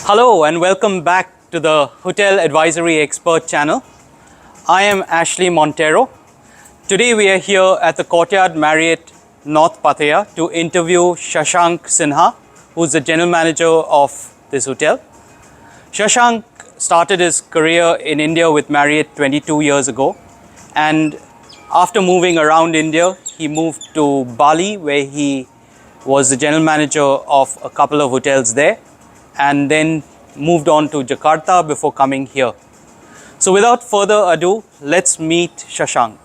Hello and welcome back to the Hotel Advisory Expert channel. I am Ashley Montero. Today we are here at the Courtyard Marriott North Pattaya to interview Shashank Sinha, who's the general manager of this hotel. Shashank started his career in India with Marriott 22 years ago, and after moving around India, he moved to Bali, where he was the general manager of a couple of hotels there, and then moved on to Jakarta before coming here. So without further ado, let's meet Shashank.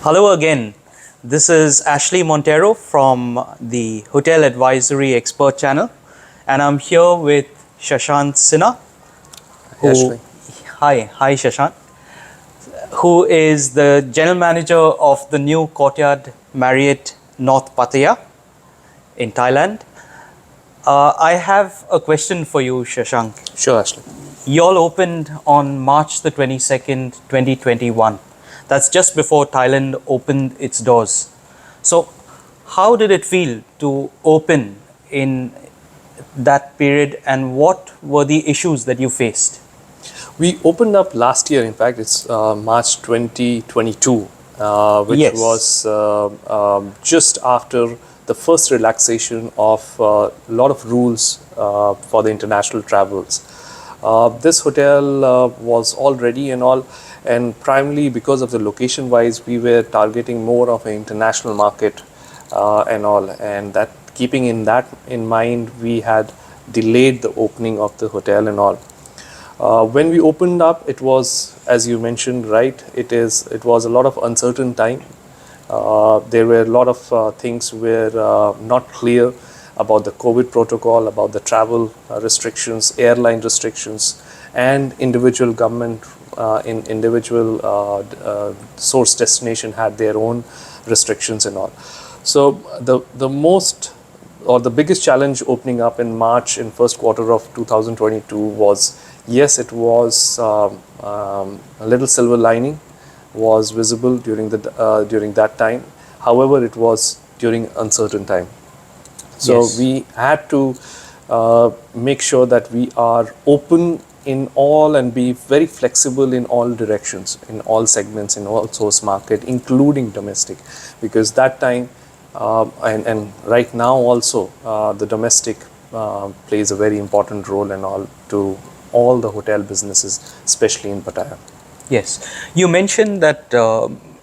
Hello again. This is Ashley Montero from the Hotel Advisory Expert channel, and I'm here with Shashank Sinha. Ashley. Hi Shashank, who is the general manager of the new Courtyard Marriott North Pattaya in Thailand. I have a question for you, Shashank. Sure, Ashley. You all opened on March the 22nd, 2021. That's just before Thailand opened its doors. So, how did it feel to open in that period, and what were the issues that you faced? We opened up last year, in fact, it's March 2022, which Yes. was just after the first relaxation of a lot of rules for the international travels. This hotel was all ready and all, and primarily because of the location wise, we were targeting more of an international market and all, and that keeping that in mind, we had delayed the opening of the hotel and all. When we opened up, it was, as you mentioned, right, it was a lot of uncertain time. There were a lot of things were not clear about the COVID protocol, about the travel restrictions, airline restrictions, and individual government in individual source destination had their own restrictions and all. So the most or the biggest challenge opening up in March in first quarter of 2022 was, yes, it was a little silver lining was visible during that time. However, it was during uncertain time. So Yes. we had to make sure that we are open in all and be very flexible in all directions, in all segments, in all source market, including domestic, because that time and right now also the domestic plays a very important role in all the hotel businesses, especially in Pattaya. Yes. You mentioned that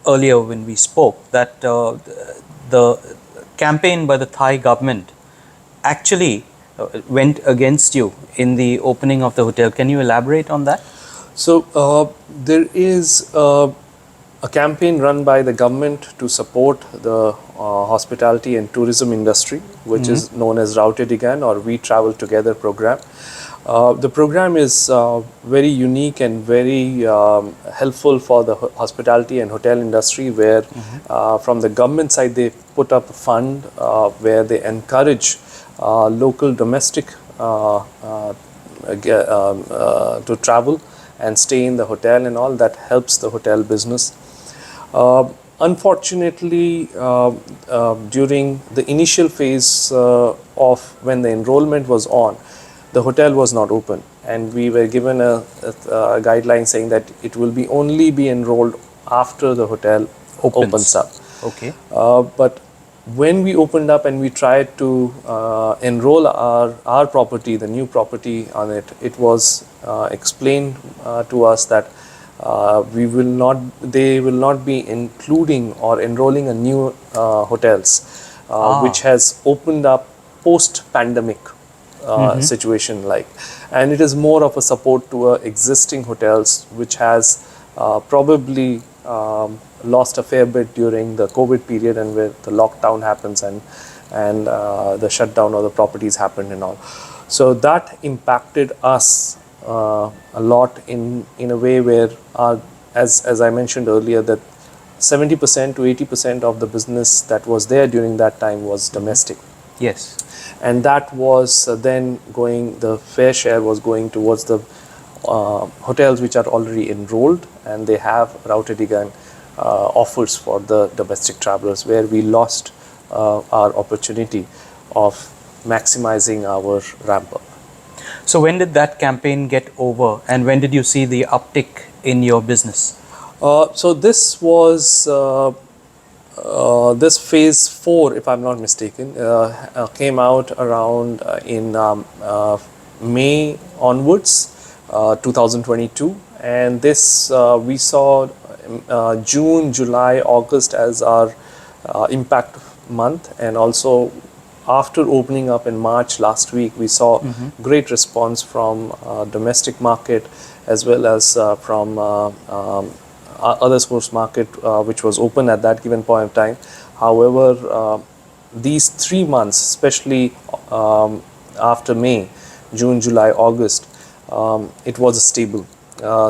earlier when we spoke that the campaign by the Thai government actually went against you in the opening of the hotel. Can you elaborate on that? So there is a campaign run by the government to support the hospitality and tourism industry, which is known as Routed Again or We Travel Together program. The program is very unique and very helpful for the hospitality and hotel industry, where from the government side they put up a fund where they encourage local domestic to travel and stay in the hotel and all. That helps the hotel business. Unfortunately, during the initial phase of when the enrollment was on, the hotel was not open, and we were given a guideline saying that it will only be enrolled after the hotel opens up. Okay. But when we opened up and we tried to enroll our property, the new property on it, it was explained to us that they will not be including or enrolling a new hotels which has opened up post-pandemic situation like, and it is more of a support to existing hotels which has probably lost a fair bit during the COVID period and where the lockdown happens, and and the shutdown of the properties happened and all. So that impacted us a lot in a way where as I mentioned earlier, that 70% to 80% of the business that was there during that time was domestic. Yes. And that was then going, the fair share was going towards the hotels which are already enrolled and they have routed again offers for the domestic travelers, where we lost our opportunity of maximizing our ramp up. So when did that campaign get over, and when did you see the uptick in your business? So this was this phase 4, if I'm not mistaken, came out around in May onwards, 2022, and this we saw June, July, August as our impact month, and also after opening up in March last week, we saw great response from domestic market as well as from other source market which was open at that given point of time. However, these 3 months, especially after May, June, July, August, it was a stable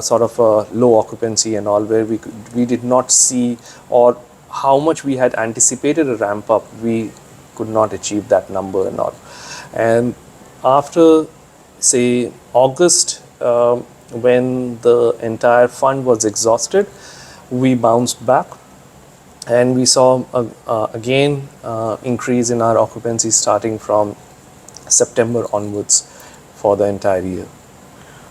sort of a low occupancy and all, where we did not see, or how much we had anticipated a ramp up, we could not achieve that number and all. And after say August, when the entire fund was exhausted, we bounced back and we saw again increase in our occupancy starting from September onwards for the entire year,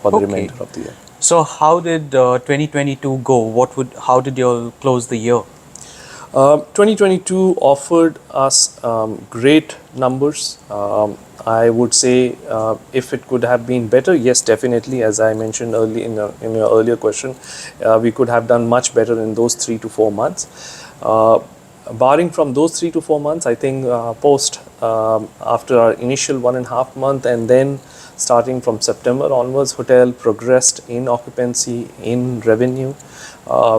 for the remainder of the year. So how did 2022 go? How did you all close the year? 2022 offered us great numbers. I would say if it could have been better, yes, definitely. As I mentioned early in your earlier question, we could have done much better in those 3 to 4 months. Barring from those 3 to 4 months, I think post after our initial 1.5 month, and then starting from September onwards, hotel progressed in occupancy, in revenue.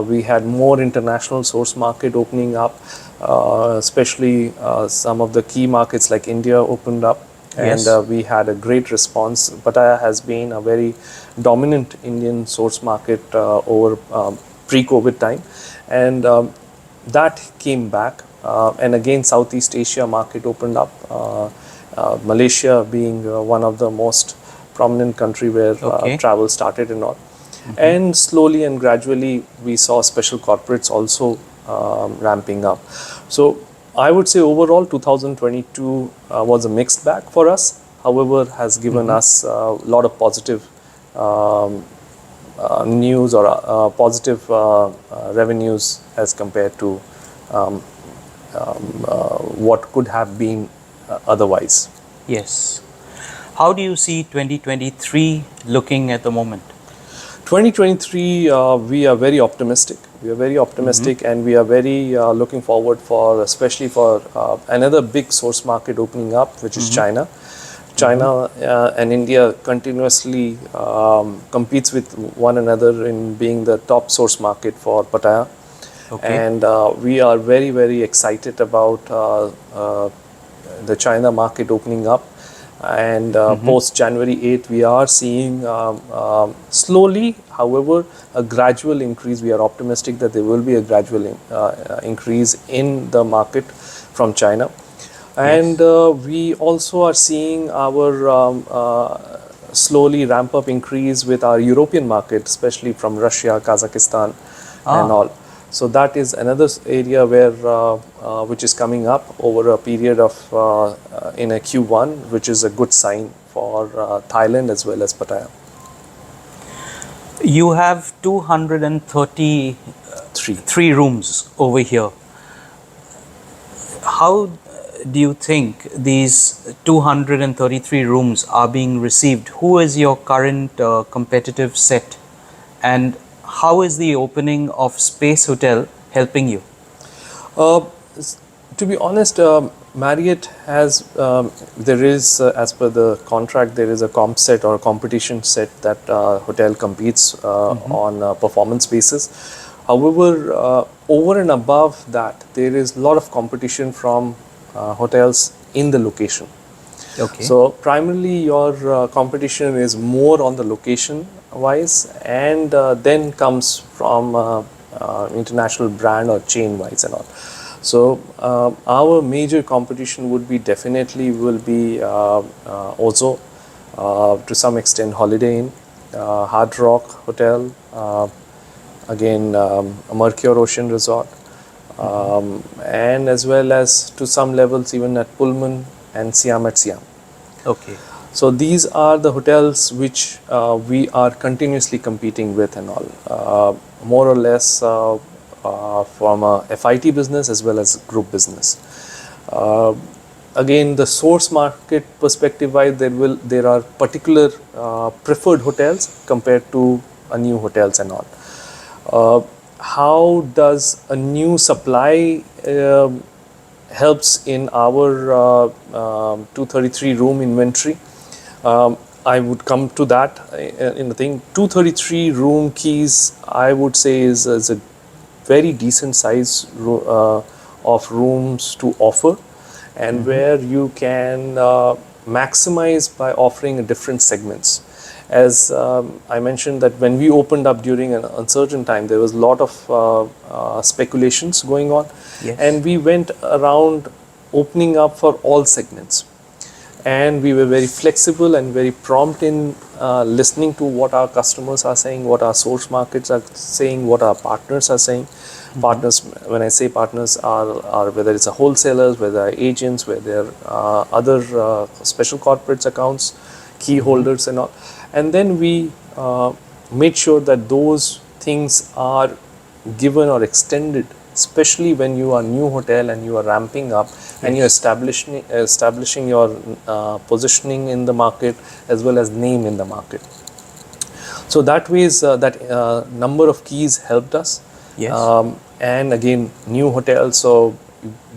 We had more international source market opening up, especially some of the key markets like India opened up. Yes. And we had a great response. Pattaya has been a very dominant Indian source market over pre-COVID time, and that came back. And again, Southeast Asia market opened up. Malaysia being one of the most prominent country where travel started and all. And slowly and gradually, we saw special corporates also ramping up. So I would say overall 2022 was a mixed bag for us. However, has given us a lot of positive news or positive revenues as compared to what could have been otherwise. Yes. How do you see 2023 looking at the moment? 2023, we are very optimistic. We are very optimistic, and we are very looking forward for, especially for another big source market opening up, which is China. China and India continuously competes with one another in being the top source market for Pattaya. And we are very, very excited about the China market opening up. And post January 8th, we are seeing slowly, however, a gradual increase. We are optimistic that there will be a gradual increase in the market from China. And we also are seeing our slowly ramp up increase with our European market, especially from Russia, Kazakhstan and all. So that is another area where which is coming up over a period of in a Q1, which is a good sign for Thailand as well as Pattaya. You have 233 rooms over here. How do you think these 233 rooms are being received? Who is your current competitive set, and how is the opening of Space Hotel helping you? To be honest, Marriott has, there is, as per the contract, there is a comp set or a competition set that hotel competes on a performance basis. However, over and above that, there is a lot of competition from hotels in the location. Okay. So primarily your competition is more on the location wise, and then comes from international brand or chain wise and all. So our major competition would be definitely will be Ozo, to some extent Holiday Inn, Hard Rock Hotel, again a Mercure Ocean Resort, and as well as to some levels even at Pullman and Siam at Siam. Okay. So these are the hotels which we are continuously competing with and all, more or less from a FIT business as well as group business. Uh, Again, the source market perspective wise, there are particular preferred hotels compared to a new hotels and all. How does a new supply helps in our 233 room inventory? I would come to that in the thing. 233 room keys, I would say, is a very decent size of rooms to offer, and where you can maximize by offering different segments. As I mentioned that when we opened up during an uncertain time, there was a lot of speculations going on, Yes. and we went around opening up for all segments. And we were very flexible and very prompt in listening to what our customers are saying, what our source markets are saying, what our partners are saying. Partners, when I say partners, are whether it's a wholesalers, whether agents, whether other special corporates accounts, key holders and all. And then we made sure that those things are given or extended, especially when you are new hotel and you are ramping up, and you're establishing your positioning in the market as well as name in the market. So that ways that number of keys helped us. Yes. And again, new hotel, so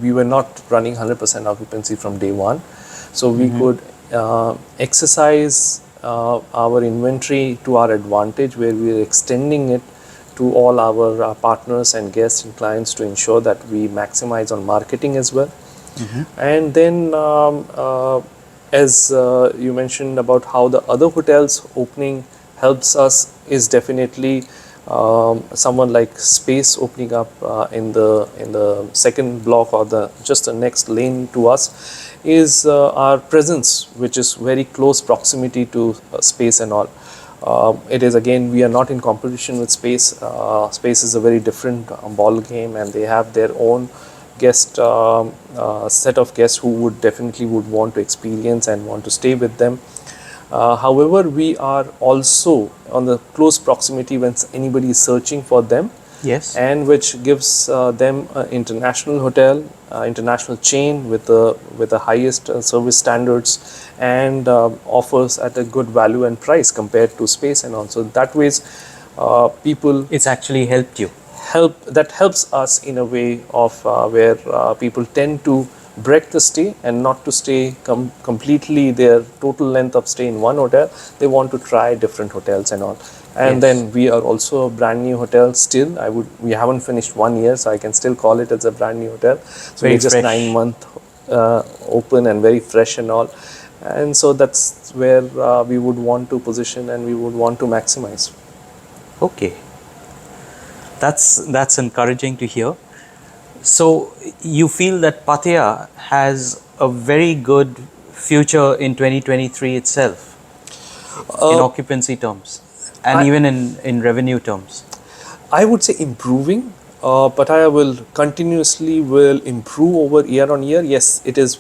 we were not running 100% occupancy from day one. So we could exercise our inventory to our advantage, where we are extending it to all our partners and guests and clients to ensure that we maximize on marketing as well. And then as you mentioned about how the other hotels opening helps us, is definitely someone like Space opening up in the second block, or just the next lane to us, is our presence, which is very close proximity to Space and all. It is, again, we are not in competition with Space. Space is a very different ball game, and they have their own guest set of guests who would definitely want to experience and want to stay with them. However, we are also on the close proximity when anybody is searching for them. Yes. And which gives them an international hotel, international chain with the highest service standards, and offers at a good value and price compared to Space. And also that ways people It's actually helped you. helps us in a way of where people tend to break the stay and not to stay completely their total length of stay in one hotel. They want to try different hotels and all. And then we are also a brand new hotel still. We haven't finished 1 year, so I can still call it as a brand new hotel. So Very we're just fresh. 9 months open and very fresh and all. And so that's where we would want to position and we would want to maximize. Okay. That's encouraging to hear. So you feel that Pattaya has a very good future in 2023 itself, in occupancy terms, and even in revenue terms? I would say improving. Pattaya will continuously improve over year on year. Yes, it is.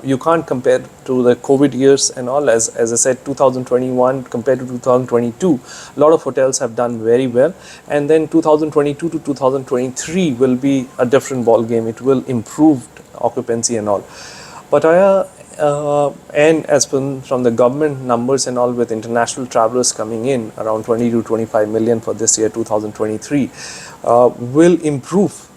You can't compare to the COVID years and all. As I said, 2021 compared to 2022, a lot of hotels have done very well. And then 2022 to 2023 will be a different ball game. It will improve occupancy and all. Pattaya, and as from the government numbers and all, with international travelers coming in around 20 to 25 million for this year 2023, will improve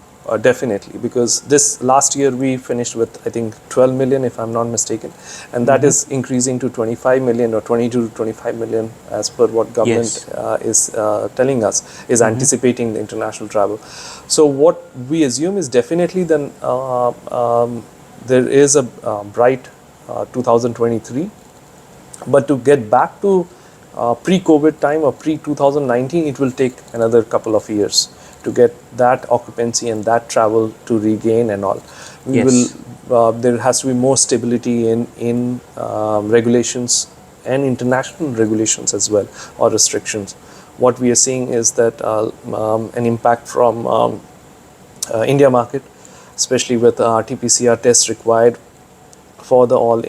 definitely, because this last year we finished with, I think, 12 million if I'm not mistaken, and that is increasing to 25 million or 22 to 25 million as per what government is telling us, is anticipating the international travel. So what we assume is definitely then there is a bright 2023, but to get back to pre-COVID time or pre-2019, it will take another couple of years to get that occupancy and that travel to regain and all. We Yes. will. There has to be more stability in regulations and international regulations as well, or restrictions. What we are seeing is that an impact from India market, especially with RT-PCR tests required for the all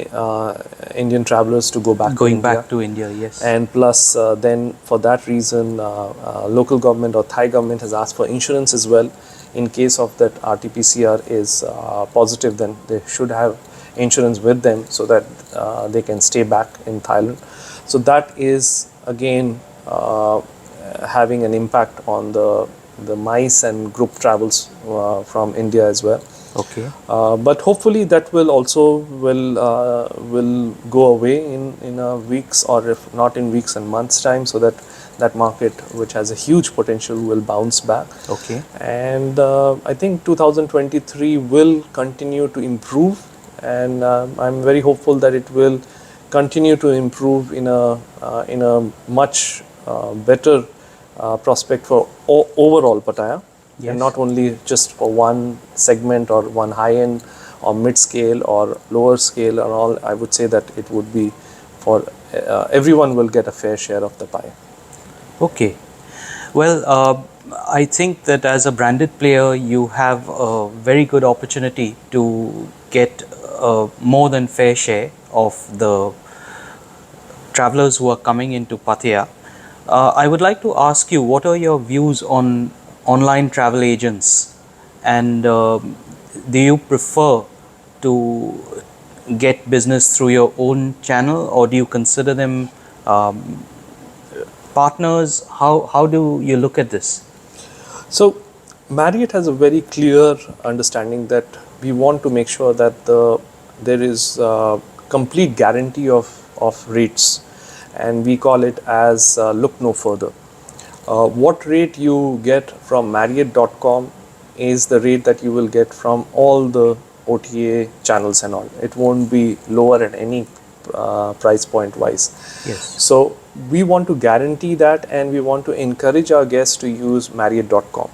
Indian travelers to go back to Going India. back to India, yes. And plus, then for that reason, local government or Thai government has asked for insurance as well. In case of that RT-PCR is positive, then they should have insurance with them so that they can stay back in Thailand. So that is again having an impact on the MICE and group travels from India as well. Okay. But hopefully that will also will go away in weeks, or if not in weeks and months time, so that that market, which has a huge potential, will bounce back. Okay. And I think 2023 will continue to improve, and I'm very hopeful that it will continue to improve in a much better prospect for overall Pattaya. Yes. And not only just for one segment or one high-end or mid-scale or lower scale and all. I would say that it would be for everyone will get a fair share of the pie. Okay. Well, I think that as a branded player, you have a very good opportunity to get more than fair share of the travelers who are coming into Pattaya. I would like to ask you, what are your views on online travel agents, and do you prefer to get business through your own channel, or do you consider them partners? How do you look at this? So Marriott has a very clear understanding that we want to make sure that there is complete guarantee of rates, and we call it as look no further. What rate you get from Marriott.com is the rate that you will get from all the OTA channels and all. It won't be lower at any price point wise. Yes. So we want to guarantee that, and we want to encourage our guests to use Marriott.com,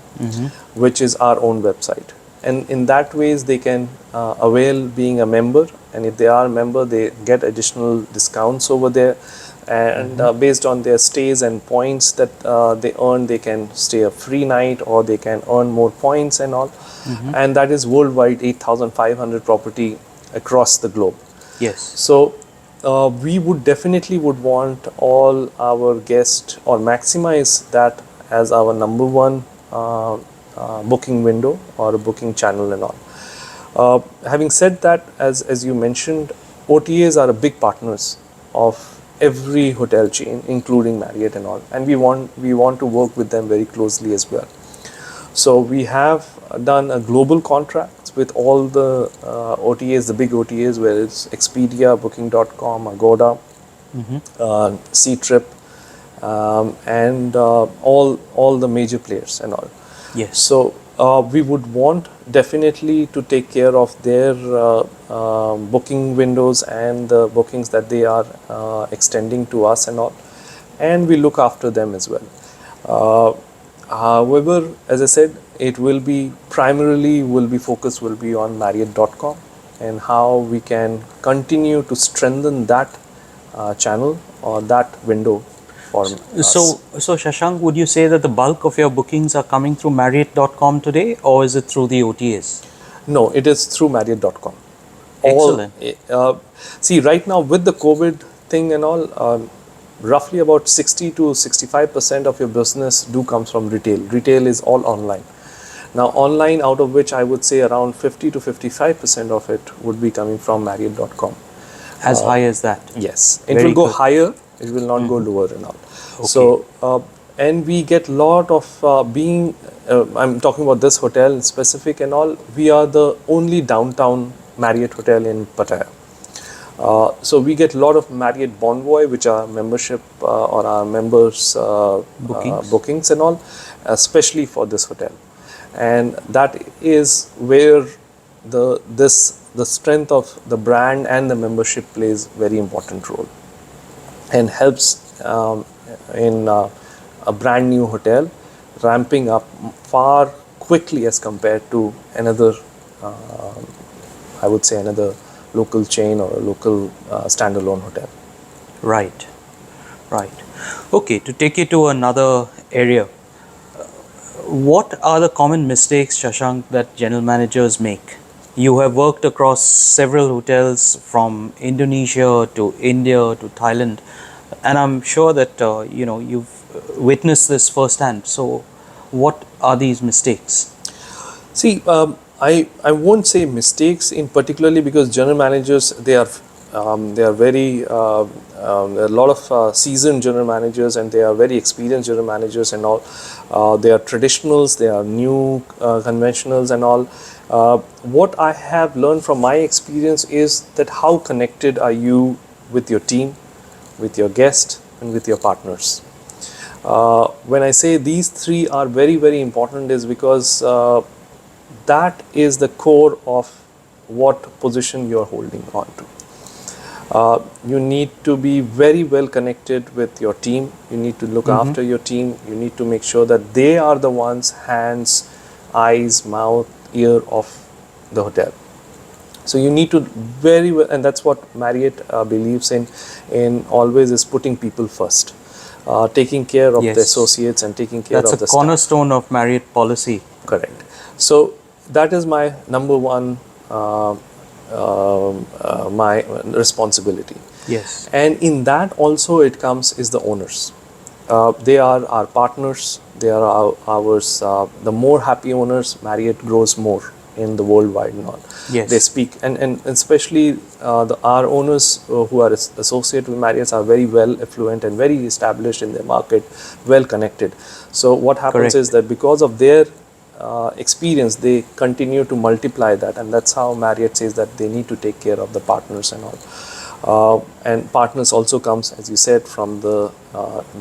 which is our own website. And in that ways, they can avail being a member, and if they are a member, they get additional discounts over there. And based on their stays and points that they earn, they can stay a free night, or they can earn more points and all. And that is worldwide, 8,500 property across the globe. Yes. So we would definitely would want all our guests, or maximize that as our number one booking window or a booking channel and all. Having said that, as you mentioned, OTAs are a big partners of every hotel chain, including Marriott and all, and we want to work with them very closely as well. So we have done a global contracts with all the OTAs, the big OTAs, where it's Expedia, Booking.com, Agoda, C-Trip, and all the major players and all. Yes. So we would want definitely to take care of their booking windows and the bookings that they are extending to us and all, and we look after them as well. However, as I said, it will be focus will be on Marriott.com, and how we can continue to strengthen that channel or that window for us. So Shashank, would you say that the bulk of your bookings are coming through Marriott.com today, or is it through the OTAs? No, it is through Marriott.com. Excellent. See, right now with the COVID thing and all, roughly about 60 to 65% of your business do comes from retail. Retail is all online. Now online, out of which I would say around 50 to 55% of it would be coming from Marriott.com. As high as that? Yes, it Very will go good. higher. It will not go lower and all. So, and we get lot of I'm talking about this hotel in specific and all. We are the only downtown Marriott hotel in Pattaya. So we get a lot of Marriott Bonvoy, which are membership or our members bookings and all, especially for this hotel. And that is where this the strength of the brand and the membership plays very important role, and helps in a brand new hotel ramping up far quickly as compared to another, I would say, another local chain or a local standalone hotel. Right, right. Okay, to take you to another area, what are the common mistakes, Shashank, that general managers make? You have worked across several hotels from Indonesia to India to Thailand, and I'm sure that you've witnessed this firsthand. So, what are these mistakes? See, I won't say mistakes in particularly, because general managers, they are very there are a lot of seasoned general managers, and they are very experienced general managers and all. They are traditionals, they are new conventionals and all. What I have learned from my experience is that how connected are you with your team, with your guest, and with your partners. When I say these three are very, very important, is because that is the core of what position you are holding on to. You need to be very well connected with your team. You need to look after your team. You need to make sure that they are the ones, hands, eyes, mouth, ear of the hotel. So you need to very well, and that's what Marriott believes in always, is putting people first, taking care of the Yes. associates and taking care That's of a the staff. cornerstone of Marriott policy. Correct. So that is my number one, my responsibility. Yes. And in that also it comes is the owners. They are our partners. They are ours. The more happy owners, Marriott grows more in the worldwide and all. Yes. They speak, and especially our owners who are associated with Marriott are very well affluent and very established in their market, well connected. So what happens Correct. is that because of their experience, they continue to multiply that, and that's how Marriott says that they need to take care of the partners and all. And partners also comes, as you said, from the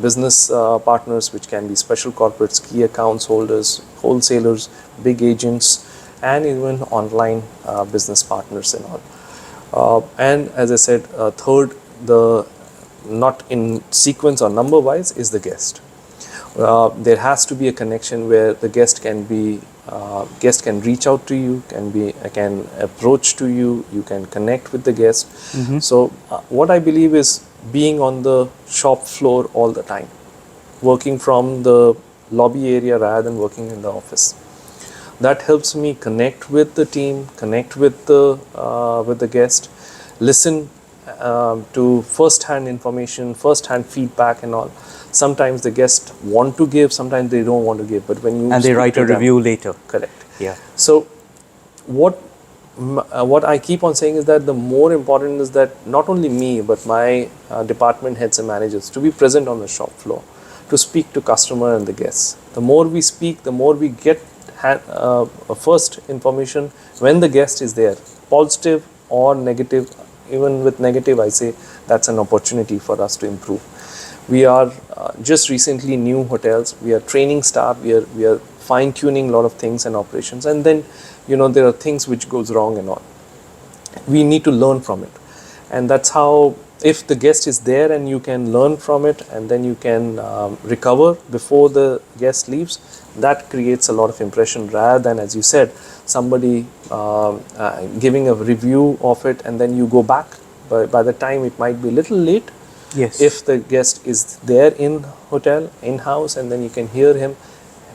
business partners, which can be special corporates, key accounts holders, wholesalers, big agents, and even online business partners and all. And as I said, third, the not in sequence or number wise, is the guest. There has to be a connection where the guest can reach out to you, can approach to you, you can connect with the guest. So what I believe is being on the shop floor all the time, working from the lobby area rather than working in the office. That helps me connect with the team, connect with the guest, listen to first-hand information, first-hand feedback and all. Sometimes the guests want to give, sometimes they don't want to give. But when you And they speak write to a them- review later. Correct. Yeah. So what I keep on saying is that the more important is that not only me, but my department heads and managers to be present on the shop floor, to speak to customer and the guests. The more we speak, the more we get first information when the guest is there, positive or negative. Even with negative, I say that's an opportunity for us to improve. We are just recently new hotels. We are training staff. We are fine tuning a lot of things and operations. And then, there are things which goes wrong and all. We need to learn from it, and that's how. If the guest is there and you can learn from it, and then you can recover before the guest leaves, that creates a lot of impression, rather than, as you said, somebody giving a review of it and then you go back. By the time it might be a little late. Yes. If the guest is there in hotel, in-house, and then you can hear him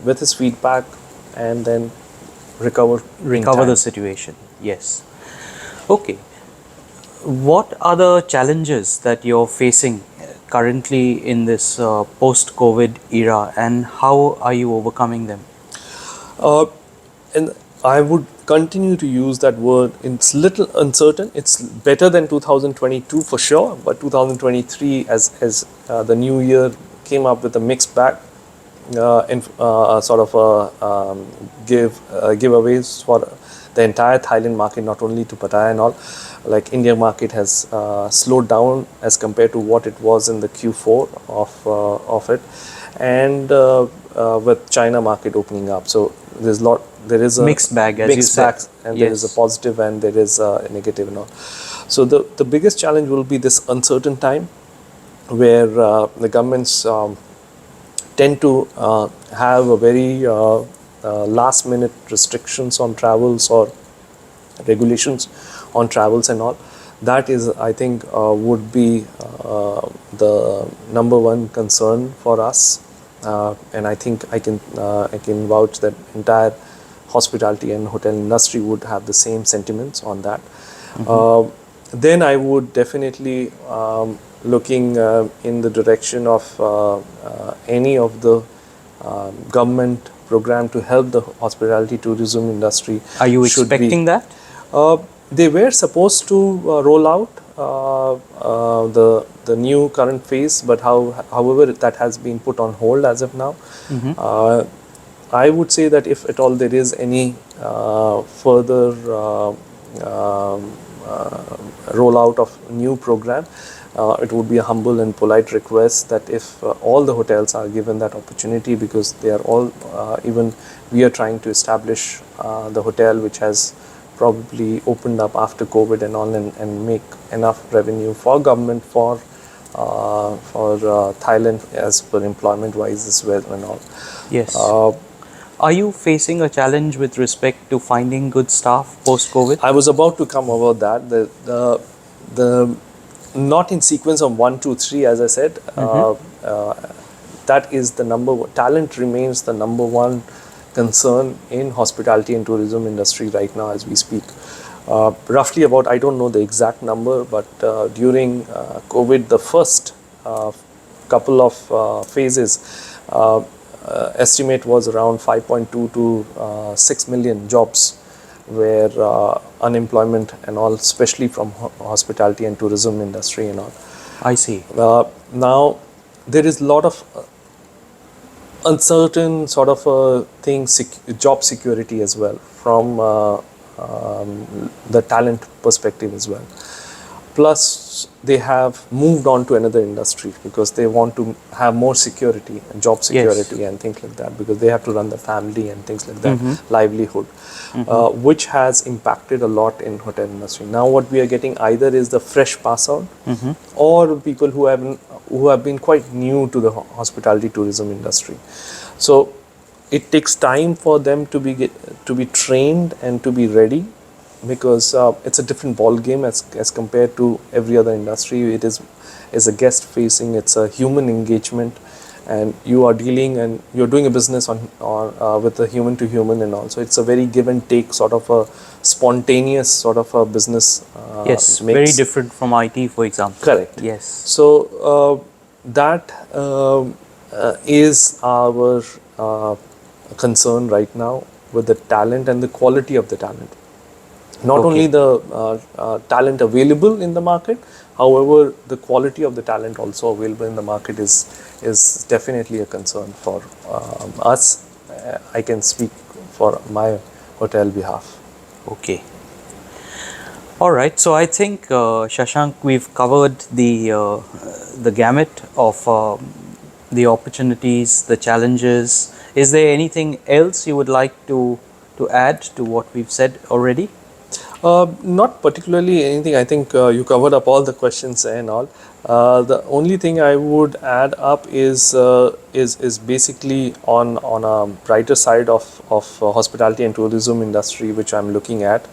with his feedback and then recover the situation. Yes. Okay. What are the challenges that you're facing currently in this post-COVID era, and how are you overcoming them? And I would continue to use that word. It's little uncertain. It's better than 2022 for sure, but 2023, as the new year came up with a mixed bag, in sort of giveaways for the entire Thailand market, not only to Pattaya and all. Like India market has slowed down as compared to what it was in the Q4 of it, and with China market opening up. So there's there is a mixed bag, as you said. bag, and there is a Yes. positive and there is a negative and all. So the biggest challenge will be this uncertain time, where the governments tend to have a very last minute restrictions on travels or regulations on travels and all. That is, I think, would be the number one concern for us, and I think I can vouch that entire hospitality and hotel industry would have the same sentiments on that. Then I would definitely looking in the direction of any of the government program to help the hospitality tourism industry. Are you should expecting be, that? They were supposed to roll out the new current phase, but however that has been put on hold as of now. I would say that if at all there is any further rollout of new program, it would be a humble and polite request that if all the hotels are given that opportunity, because they are all even we are trying to establish the hotel which has probably opened up after COVID and all, and make enough revenue for government for Thailand as per employment wise as well and all. Yes. Are you facing a challenge with respect to finding good staff post-COVID? I was about to come over that. The not in sequence of 1, 2, 3, as I said. That is the number one. Talent remains the number one concern in hospitality and tourism industry right now as we speak. Roughly about, I don't know the exact number, but during COVID, the first couple of phases, estimate was around 5.2 to 6 million jobs where unemployment and all, especially from hospitality and tourism industry and all. I see. Now, there is a lot of uncertain sort of thing, job security as well from the talent perspective as well. Plus, they have moved on to another industry because they want to have more security and job security and things like that, because they have to run the family and things like that, livelihood, which has impacted a lot in hotel industry. Now, what we are getting either is the fresh pass out or people who have been quite new to the hospitality tourism industry. So it takes time for them to be trained and to be ready, because it's a different ball game as compared to every other industry. It is a guest facing, it's a human engagement, and you are dealing and you're doing a business on with a human to human, and also it's a very give and take sort of a spontaneous sort of a business. Yes, mix. very different from IT, for example. Correct. Yes. So that is our concern right now with the talent and the quality of the talent. Not only the talent available in the market, however, the quality of the talent also available in the market is definitely a concern for us. I can speak for my hotel behalf. Okay. All right. So I think, Shashank, we've covered the gamut of the opportunities, the challenges. Is there anything else you would like to add to what we've said already? Not particularly anything. I think you covered up all the questions and all. The only thing I would add up is basically on a brighter side of hospitality and tourism industry, which I'm looking at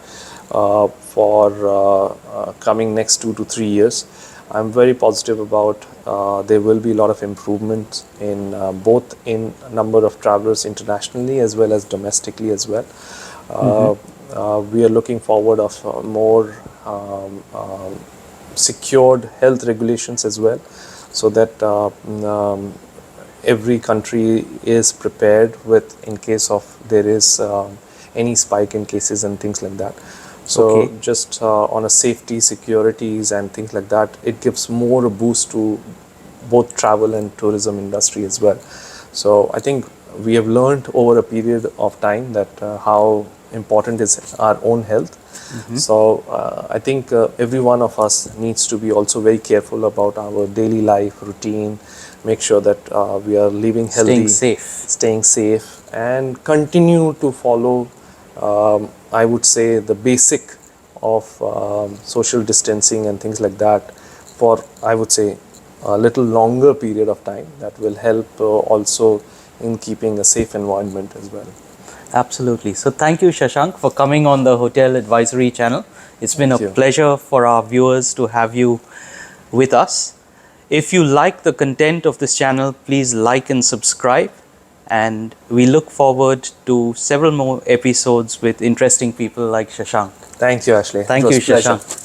for coming next 2 to 3 years. I'm very positive about there will be a lot of improvements in both in number of travelers internationally as well as domestically as well. We are looking forward of more secured health regulations as well, so that every country is prepared with in case of there is any spike in cases and things like that. So just on a safety, securities and things like that, it gives more a boost to both travel and tourism industry as well. So I think we have learned over a period of time that how important is our own health. So I think every one of us needs to be also very careful about our daily life routine, make sure that we are living healthy, Staying safe, and continue to follow I would say the basic of social distancing and things like that for, I would say, a little longer period of time. That will help also in keeping a safe environment as well. Absolutely. So thank you, Shashank, for coming on the Hotel Advisory channel. It's been a Thank you. pleasure for our viewers to have you with us. If you like the content of this channel, please like and subscribe. And we look forward to several more episodes with interesting people like Shashank. Thank you, Ashley. Thank It was you, a pleasure. Shashank.